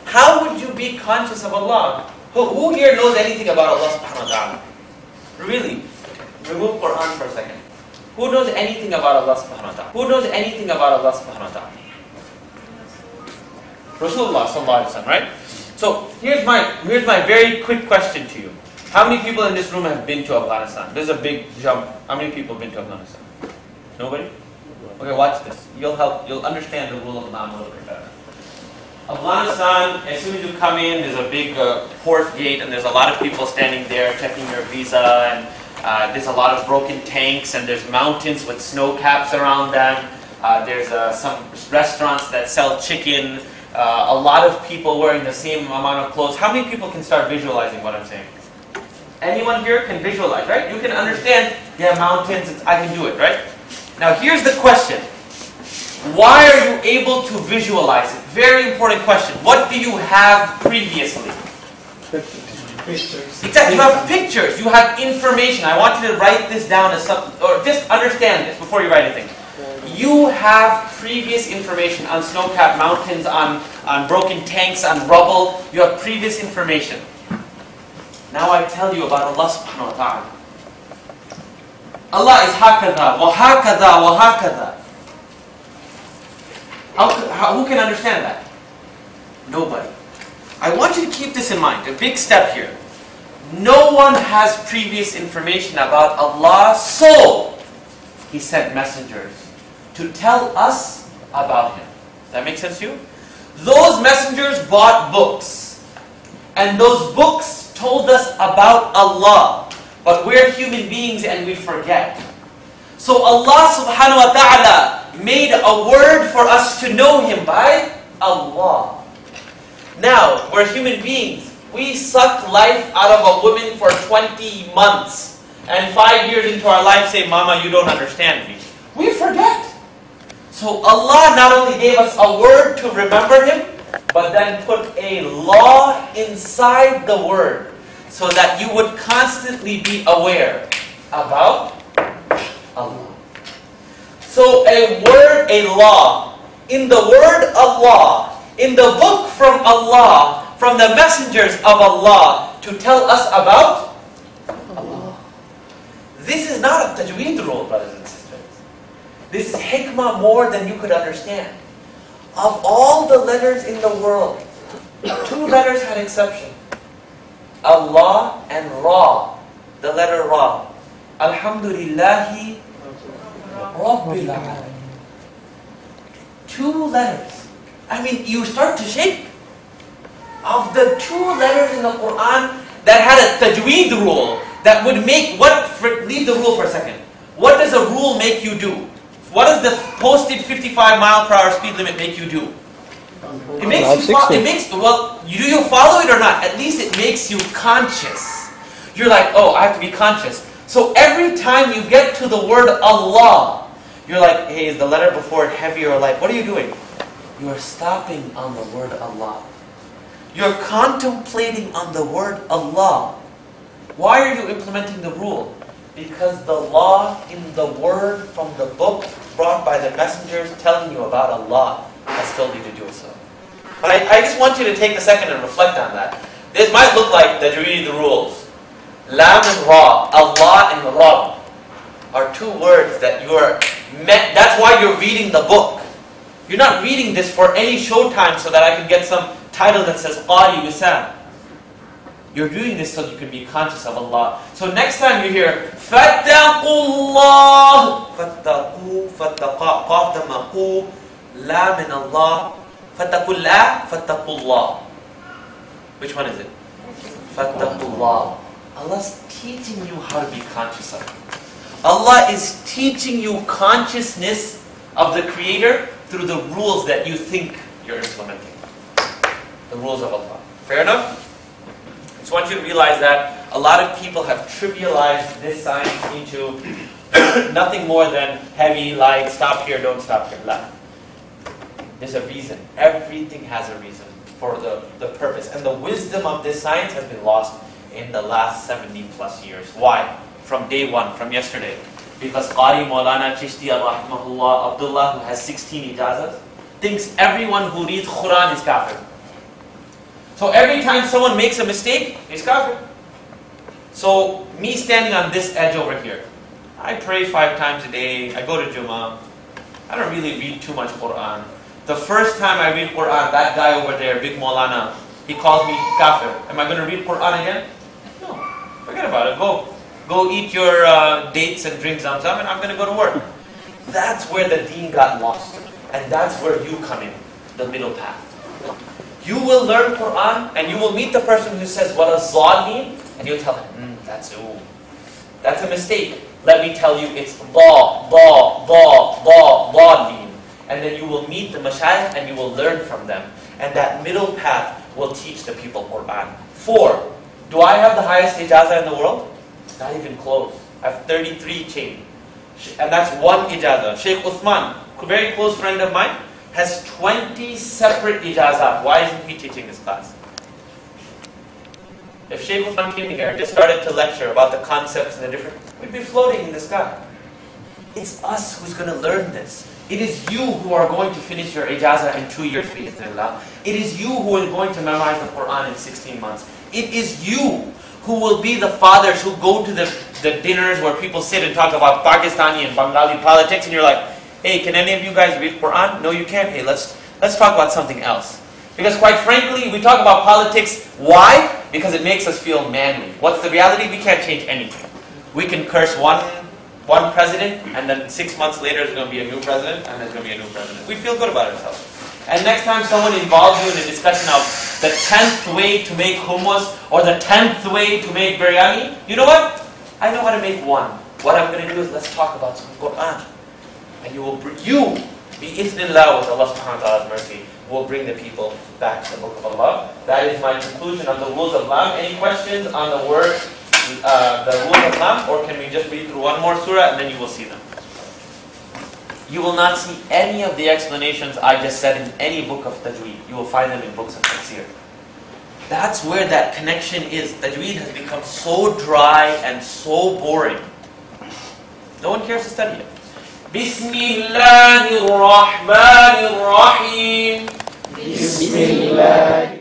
How would you be conscious of Allah? Who here knows anything about Allah subhanahu wa ta'ala? Really? Remove Quran for a second. Who knows anything about Allah subhanahu wa ta'ala? Who knows anything about Allah subhanahu wa ta'ala? Rasulullah sallallahu alaihi wasallam, right? So here's my very quick question to you. How many people in this room have been to Afghanistan? There's a big jump. How many people have been to Afghanistan? Nobody? Okay, watch this. You'll understand the rule of Islam a little bit better. Afghanistan, as soon as you come in, there's a big port gate, and there's a lot of people standing there checking your visa, and there's a lot of broken tanks, and there's mountains with snow caps around them. There's some restaurants that sell chicken. A lot of people wearing the same amount of clothes. How many people can start visualizing what I'm saying? Anyone here can visualize, right? You can understand, yeah, mountains, I can do it, right? Now here's the question. Why are you able to visualize it? Very important question. What do you have previously? Pictures. Exactly, you have pictures, you have information. I want you to write this down as something, or just understand this before you write anything. You have previous information on snow-capped mountains, on broken tanks, on rubble. You have previous information. Now I tell you about Allah subhanahu wa ta'ala. Allah is hakadha, wa hakadha, wa hakadha. Who can understand that? Nobody. I want you to keep this in mind. A big step here. No one has previous information about Allah, so He sent messengers to tell us about Him. Does that make sense to you? Those messengers bought books, and those books told us about Allah, but we're human beings and we forget. So Allah subhanahu wa ta'ala made a word for us to know Him by Allah. Now, we're human beings. We sucked life out of a woman for 20 months, and 5 years into our life say, Mama, you don't understand me. We forget. So Allah not only gave us a word to remember Him, but then put a law inside the word so that you would constantly be aware about Allah. So a word, a law, in the word Allah, in the book from Allah, from the messengers of Allah to tell us about Allah. This is not a tajweed rule, brothers and sisters. This is hikmah more than you could understand. Of all the letters in the world, 2 letters had exception. Allah and Ra, the letter Ra. Alhamdulillahi Rabbil Alameen. 2 letters. I mean, you start to shake. Of the 2 letters in the Quran that had a tajweed rule that would make leave the rule for a second. What does a rule make you do? What does the posted 55-mile-per-hour speed limit make you do? It makes you do you follow it or not? At least it makes you conscious. You're like, oh, I have to be conscious. So every time you get to the word Allah, you're like, hey, is the letter before it heavy or light? What are you doing? You're stopping on the word Allah. You're contemplating on the word Allah. Why are you implementing the rule? Because the law in the word from the book brought by the messengers telling you about Allah has told you to do so. But I just want you to take a second and reflect on that. This might look like that you're reading the rules. Lam and Ra, Allah and Rabb are 2 words that you are meant. That's why you're reading the book. You're not reading this for any showtime so that I can get some title that says Qari Wisam. You're doing this so you can be conscious of Allah. So next time you hear Fattaqullah, Fattaqu, Fattaqa, Qaf Damaqu, La min Allah, Fattaqullah, Fattaqullah. Which one is it? Fattaqullah. Allah's teaching you how to be conscious of Him. Allah is teaching you consciousness of the Creator through the rules that you think you're implementing. The rules of Allah. Fair enough? I just want you to realize that a lot of people have trivialized this science into nothing more than heavy, light, stop here, don't stop here. La. There's a reason. Everything has a reason for the purpose. And the wisdom of this science has been lost in the last 70 plus years. Why? From day one, from yesterday. Because Qari Maulana Chishti rahimahullah, Abdullah, who has 16 ijazas, thinks everyone who reads Quran is kafir. So every time someone makes a mistake, he's kafir. So me standing on this edge over here, I pray 5 times a day, I go to Jummah, I don't really read too much Quran. The first time I read Quran, that guy over there, Big Maulana, he calls me kafir. Am I going to read Quran again? No, forget about it. Go eat your dates and drink Zamzam, and I'm going to go to work. That's where the deen got lost. And that's where you come in, the middle path. You will learn Quran, and you will meet the person who says, what does Zod mean? And you'll tell him, that's a mistake. Let me tell you, it's mean. And then you will meet the mashayikh and you will learn from them. And that middle path will teach the people Quran. 4, do I have the highest ijazah in the world? Not even close. I have 33 chain. And that's one ijazah. Sheikh Uthman, a very close friend of mine, has 20 separate ijazah. Why isn't he teaching this class? If Sheikh Uthman came here and just started to lecture about the concepts and the different, we'd be floating in the sky. It's us who's going to learn this. It is you who are going to finish your ijazah in 2 years, bi'ithnillah. It is you who are going to memorize the Quran in 16 months. It is you who will be the fathers who go to the dinners where people sit and talk about Pakistani and Bengali politics, and you're like, hey, can any of you guys read Quran? No, you can't. Hey, let's talk about something else. Because quite frankly, we talk about politics. Why? Because it makes us feel manly. What's the reality? We can't change anything. We can curse one president, and then 6 months later there's going to be a new president, and there's going to be a new president. We feel good about ourselves. And next time someone involves you in a discussion of the 10th way to make hummus, or the 10th way to make biryani, you know what? I know how to make one. What I'm going to do is let's talk about some Quran. And you, bi-ithnillah, with Allah subhanahu wa ta'ala's mercy, will bring the people back to the Book of Allah. That is my conclusion on the rules of Lam. Any questions on the word, the rules of Lam, or can we just read through one more surah and then you will see them? You will not see any of the explanations I just said in any book of Tajweed. You will find them in books of Tafsir. That's where that connection is. Tajweed has become so dry and so boring. No one cares to study it. Bismillahir Rahmanir Rahim. Bismillah.